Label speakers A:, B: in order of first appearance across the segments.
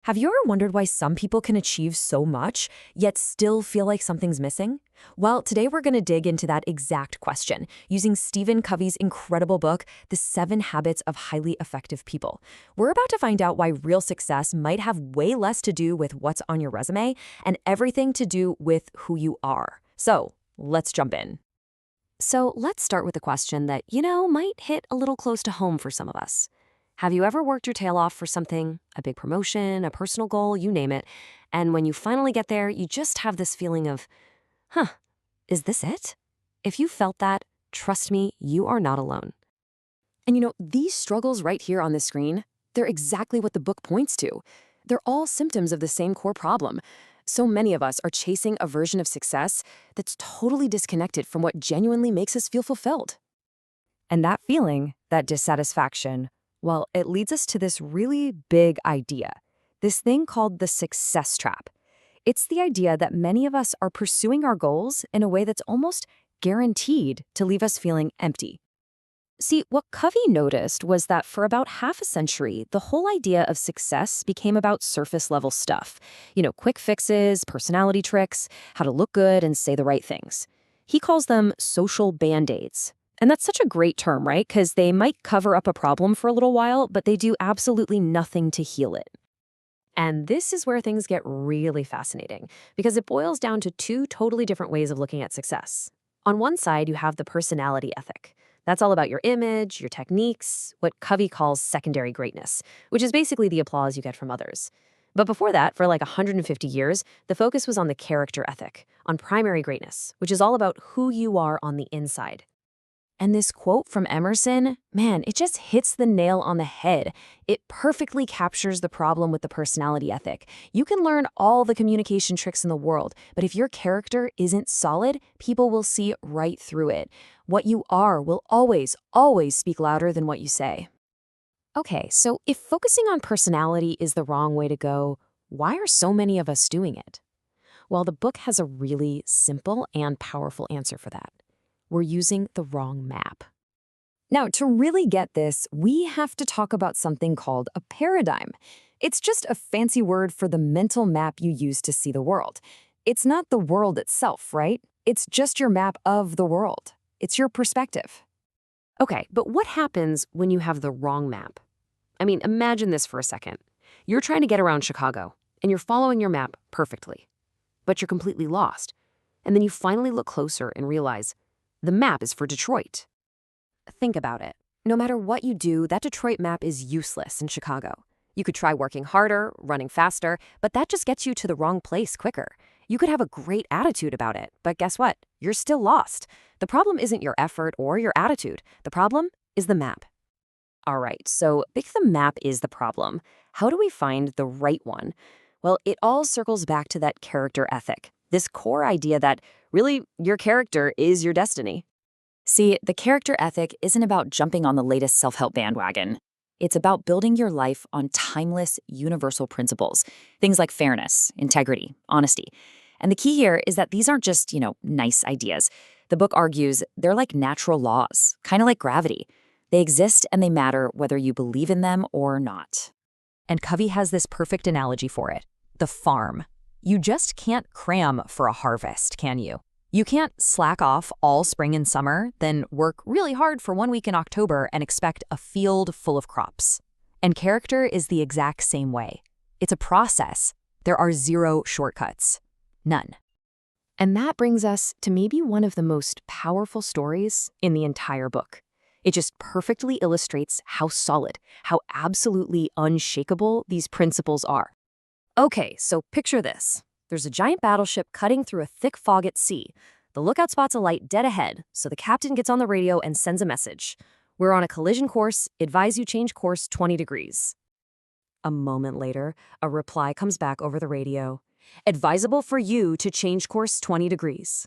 A: Have you ever wondered why some people can achieve so much, yet still feel like something's missing? Well, today we're going to dig into that exact question using Stephen Covey's incredible book, The 7 Habits of Highly Effective People. We're about to find out why real success might have way less to do with what's on your resume and everything to do with who you are. So, let's jump in. So, let's start with a question that, might hit a little close to home for some of us. Have you ever worked your tail off for something, a big promotion, a personal goal, you name it, and when you finally get there, you just have this feeling of, is this it? If you felt that, trust me, you are not alone. And these struggles right here on the screen, they're exactly what the book points to. They're all symptoms of the same core problem. So many of us are chasing a version of success that's totally disconnected from what genuinely makes us feel fulfilled. And that feeling, that dissatisfaction, well, it leads us to this really big idea, this thing called the success trap. It's the idea that many of us are pursuing our goals in a way that's almost guaranteed to leave us feeling empty. See, what Covey noticed was that for about half a century, the whole idea of success became about surface-level stuff. Quick fixes, personality tricks, how to look good and say the right things. He calls them social band-aids. And that's such a great term, right? Because they might cover up a problem for a little while, but they do absolutely nothing to heal it. And this is where things get really fascinating, because it boils down to two totally different ways of looking at success. On one side, you have the personality ethic. That's all about your image, your techniques, what Covey calls secondary greatness, which is basically the applause you get from others. But before that, for like 150 years, the focus was on the character ethic, on primary greatness, which is all about who you are on the inside. And this quote from Emerson, man, it just hits the nail on the head. It perfectly captures the problem with the personality ethic. You can learn all the communication tricks in the world, but if your character isn't solid, people will see right through it. What you are will always, always speak louder than what you say. Okay, so if focusing on personality is the wrong way to go, why are so many of us doing it? Well, the book has a really simple and powerful answer for that. We're using the wrong map. Now, to really get this, we have to talk about something called a paradigm. It's just a fancy word for the mental map you use to see the world. It's not the world itself, right? It's just your map of the world. It's your perspective. Okay, but what happens when you have the wrong map? I mean, imagine this for a second. You're trying to get around Chicago, and you're following your map perfectly. But you're completely lost. And then you finally look closer and realize, the map is for Detroit. Think about it. No matter what you do, that Detroit map is useless in Chicago. You could try working harder, running faster, but that just gets you to the wrong place quicker. You could have a great attitude about it, but guess what? You're still lost. The problem isn't your effort or your attitude. The problem is the map. All right, so if the map is the problem, how do we find the right one? Well, it all circles back to that character ethic. This core idea that, really, your character is your destiny. See, the character ethic isn't about jumping on the latest self-help bandwagon. It's about building your life on timeless, universal principles. Things like fairness, integrity, honesty. And the key here is that these aren't just, nice ideas. The book argues they're like natural laws, kind of like gravity. They exist and they matter whether you believe in them or not. And Covey has this perfect analogy for it: the farm. You just can't cram for a harvest, can you? You can't slack off all spring and summer, then work really hard for 1 week in October and expect a field full of crops. And character is the exact same way. It's a process. There are zero shortcuts. None. And that brings us to maybe one of the most powerful stories in the entire book. It just perfectly illustrates how solid, how absolutely unshakable these principles are. Okay, so picture this. There's a giant battleship cutting through a thick fog at sea. The lookout spots a light dead ahead, so the captain gets on the radio and sends a message. We're on a collision course. Advise you change course 20 degrees. A moment later, a reply comes back over the radio. Advisable for you to change course 20 degrees.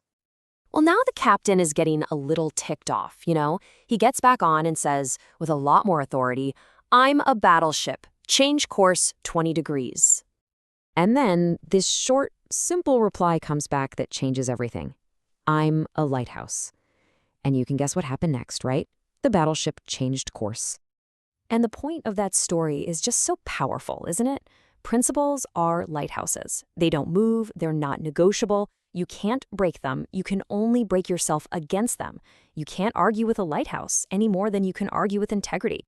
A: Well, now the captain is getting a little ticked off, He gets back on and says, with a lot more authority, I'm a battleship. Change course 20 degrees. And then this short, simple reply comes back that changes everything. I'm a lighthouse. And you can guess what happened next, right? The battleship changed course. And the point of that story is just so powerful, isn't it? Principles are lighthouses. They don't move, they're not negotiable. You can't break them. You can only break yourself against them. You can't argue with a lighthouse any more than you can argue with integrity.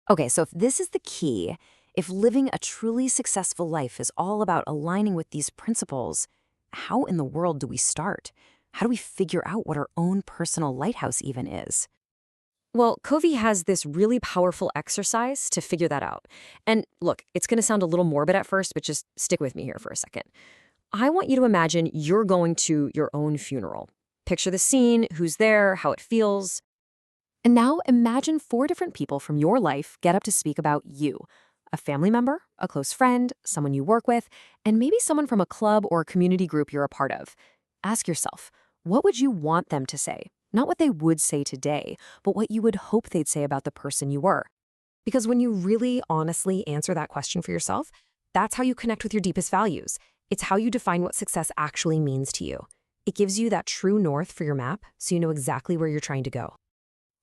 A: Okay, so if this is the key, if living a truly successful life is all about aligning with these principles, how in the world do we start? How do we figure out what our own personal lighthouse even is? Well, Covey has this really powerful exercise to figure that out. And look, it's going to sound a little morbid at first, but just stick with me here for a second. I want you to imagine you're going to your own funeral. Picture the scene, who's there, how it feels. And now imagine 4 different people from your life get up to speak about you. A family member, a close friend, someone you work with, and maybe someone from a club or a community group you're a part of. Ask yourself, what would you want them to say? Not what they would say today, but what you would hope they'd say about the person you were. Because when you really honestly answer that question for yourself, that's how you connect with your deepest values. It's how you define what success actually means to you. It gives you that true north for your map, so you know exactly where you're trying to go.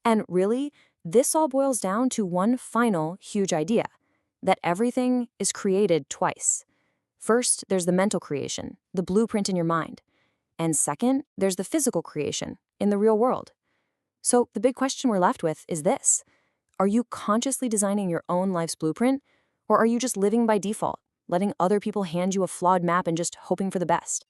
A: And really, this all boils down to one final huge idea, that everything is created twice. First, there's the mental creation, the blueprint in your mind. And second, there's the physical creation in the real world. So the big question we're left with is this. Are you consciously designing your own life's blueprint, or are you just living by default, letting other people hand you a flawed map and just hoping for the best?